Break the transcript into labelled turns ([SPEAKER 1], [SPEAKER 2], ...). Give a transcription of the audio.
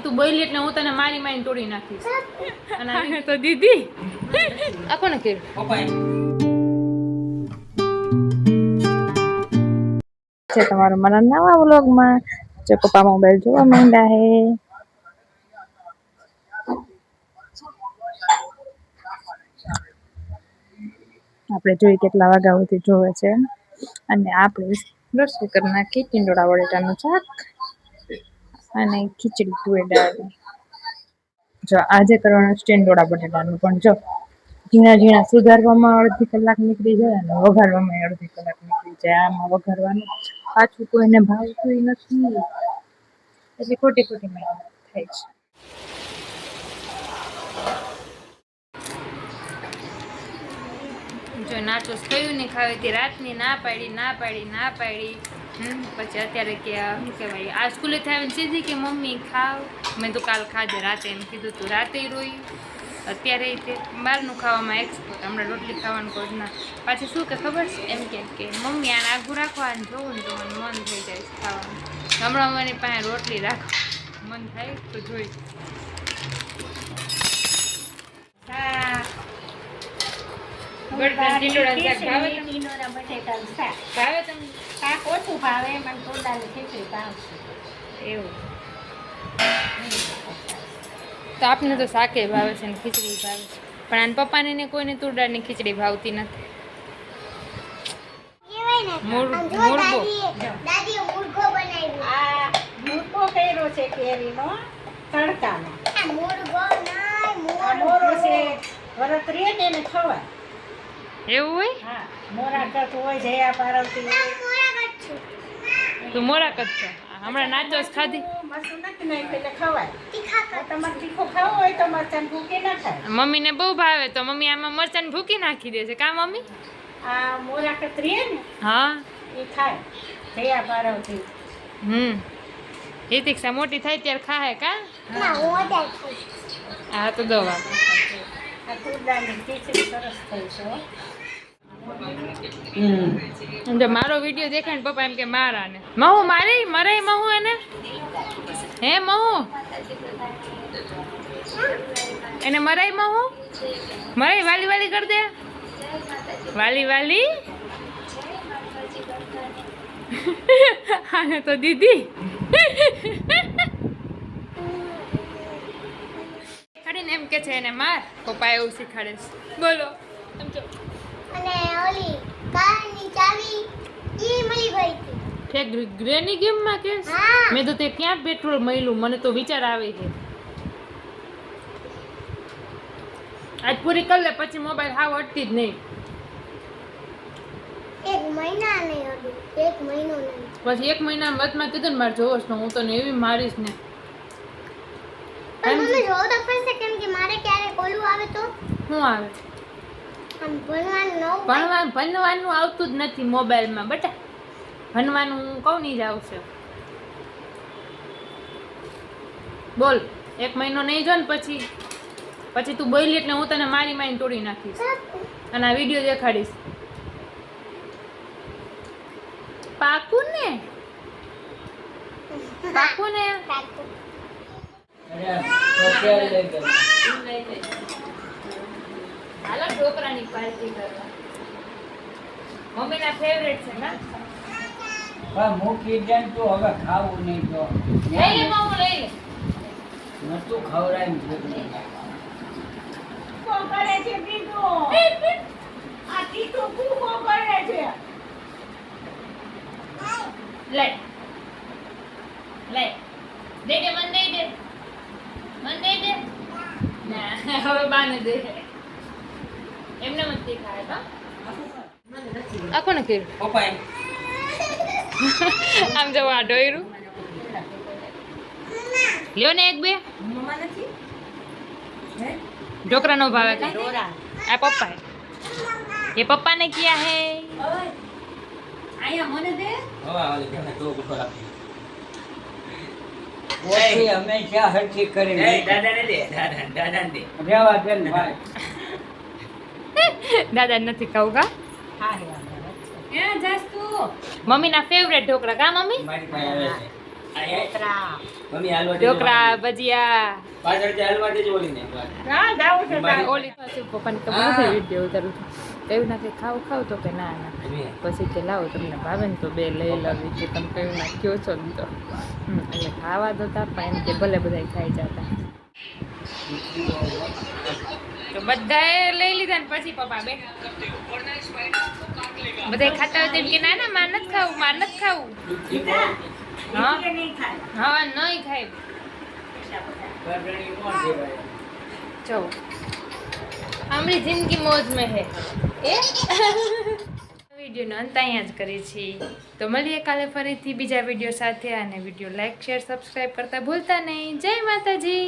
[SPEAKER 1] તું બોલી એટલે હું તને મારી મારીને તોડી નાખીશ. અને તો દીદી આ કોને કર્યું છે તમારું મારા નવા વ્લોગમાં. જો પપ્પા મોબાઈલ જોવા માંડ્યા હે. આપણે જોઈ કેટલા વાગ્યા સુધી જોવે છે. અને આપણે રસોઈ કરી નાખી ટીંડોળા બટેટાનું શાક અને ખીચડી તુવેર દાળ. જો આજે કરવાનું ટીંડોળા બટેટાનું પણ જો ઝીણા ઝીણા સુધારવામાં અડધી કલાક નીકળી જાય અને વઘારવામાં અડધી કલાક નીકળી જાય. આમાં વઘારવાનું પાછું કોઈને ભાવતું નથી એટલે ખોટી ખોટી મહેનત થાય છે. જો નાચો થયું નહીં ખાવે તે રાતની ના પાડી પછી અત્યારે કે શું કહેવાય આ સ્કૂલેથી આવીને સીધી કે મમ્મી ખાવ. મેં તો કાલ ખાજે રાતે એમ કીધું તું રાતે રોઈ. અત્યારે તે બહારનું ખાવામાં એક્સપર્ટ. હમણાં રોટલી ખાવાનું કોઈ ના પાછી શું કે ખબર છે એમ કે મમ્મી આને આઘું રાખો આને જોવું ને તો મને મન થઈ જાય છે ખાવાનું. હમણાં મારી પાસે રોટલી રાખો મન થાય તો જોઈ. તો આપને તો શાકે ભાવે છે ને ખીચડી ભાવે છે પણ આના પપ્પાને ને કોઈને તુરદાળની ખીચડી ભાવતી નથી. એવું હોય તું મોરાક જ છો. હમણાં નાચોસ ખાધી મમ્મીને બહુ ભાવે તો મમ્મી આમાં મરચાં ભૂકી નાખી દે છે. કા મમ્મી હા હિતિક્ષા મોટી થાય ત્યારે ખાહે કા હા તો દવા જો મારો વિડીયો દેખાય ને પપ્પા એમ કે મારા ને મહુ મારી મરાઈ મહુ એને હે મહુ એને મરાઈ મહુ મરાઈ વાલી વાલી કરી દે વાલી વાલી હા તો દીદી શીખાડીને એમ કે છે એને માર પપ્પા એવું શીખાડે છે. બોલો સમજો
[SPEAKER 2] અને ઓલી કારની ચાવી ઈ મળી ગઈ હતી
[SPEAKER 1] કે ગ્રેની ગેમમાં કે મેં તો તે ક્યાં પેટ્રોલ મળ્યું મને તો વિચાર આવે છે. આજ પૂરી કરી લે પછી મોબાઈલ હાવ અટતી જ નહીં.
[SPEAKER 2] એક મહિના નહીં હતું એક મહિનો નહીં
[SPEAKER 1] પછી એક મહિના વચમાં કીધું ને મારે જોવોશ તો હું તને એવી મારીશ ને.
[SPEAKER 2] પણ મમ્મી જોવું તો પડશે કેમ કે મારે ક્યારે કોલું આવે તો
[SPEAKER 1] શું આવે ભણવાનું આવતું જ નથી મોબાઈલમાં બટા. ભણવાનું હું કહું નહીં જ આવશે. બોલ એક મહિનો નહીં જો ને પછી તું બોલી એટલે હું તને મારી મારીને તોડી નાખીશ અને આ વિડીયો દેખાડીશ. પાકું ને હાલો ઢોકરાની પાર્ટી કરવા. મમ્મીના ફેવરેટ છે ના
[SPEAKER 3] મૂકી દે તો હવે ખાવું નહીં તો
[SPEAKER 1] લઈ લે મમ્મી લઈ લે
[SPEAKER 3] નતું ખવડાય
[SPEAKER 2] કરે છે બીજો આ તીતો કુકો કરે છે
[SPEAKER 1] લે દે મન દે ના હવે બાને દે એમને મસ્તી ખાય તો આ કોને કર્યું
[SPEAKER 3] પપ્પાએ
[SPEAKER 1] આમ જવા આ ડોયરું લ્યો ને એક બે ઢોકરા નો ભાવે કા આ પપ્પા ये पप्पा ने किया है
[SPEAKER 2] આયા મને દે
[SPEAKER 3] હવા વાલી કે તો ગુસ્સો રાખી ઓછી હંમેશા હરખી કરી દે દાદાને દે દાદાને દે રેવા દે ને ભાઈ
[SPEAKER 1] દાદા નથી ખાવું કા
[SPEAKER 2] હા હે જાસ્તુ
[SPEAKER 1] મમ્મી ના ફેવરેટ ઢોકળા કા મમ્મી
[SPEAKER 3] મારી પાસે આવે છે મમ્મી હાલવા દેજો.
[SPEAKER 1] ઢોકળા ભજીયા
[SPEAKER 3] પાછળથી હાલવા દેજો ઓલીને.
[SPEAKER 1] ઓલી પાછું પપ્પાને ખબર નથી વિડીયો ઉતારું છું એવું ના કે ખાવ તો કે ના પછી કે લાવો તમને ભાવે ને તો બે લઈ લાવી કે તમે કયું ના કયો છો ને તો એટલે ખાવા તો તા પણ એમ કે ભલે બધા ખાઈ જતા તો બધાએ લઈ લીધા ને પછી પપ્પા બે બધા ખાતા હોય તેમ કે ના ના માર નથી ખાવું હા હા નહીં ખાય જો हमारी जिंदगी मौज में है ए વિડીયોનો અંત અહીંયા જ કરીએ છીએ તો મળીએ કાલે ફરીથી બીજા વિડીયો સાથે અને વિડીયો લાઈક શેર સબસ્ક્રાઈબ કરતા ભૂલતા નહીં જય માતાજી.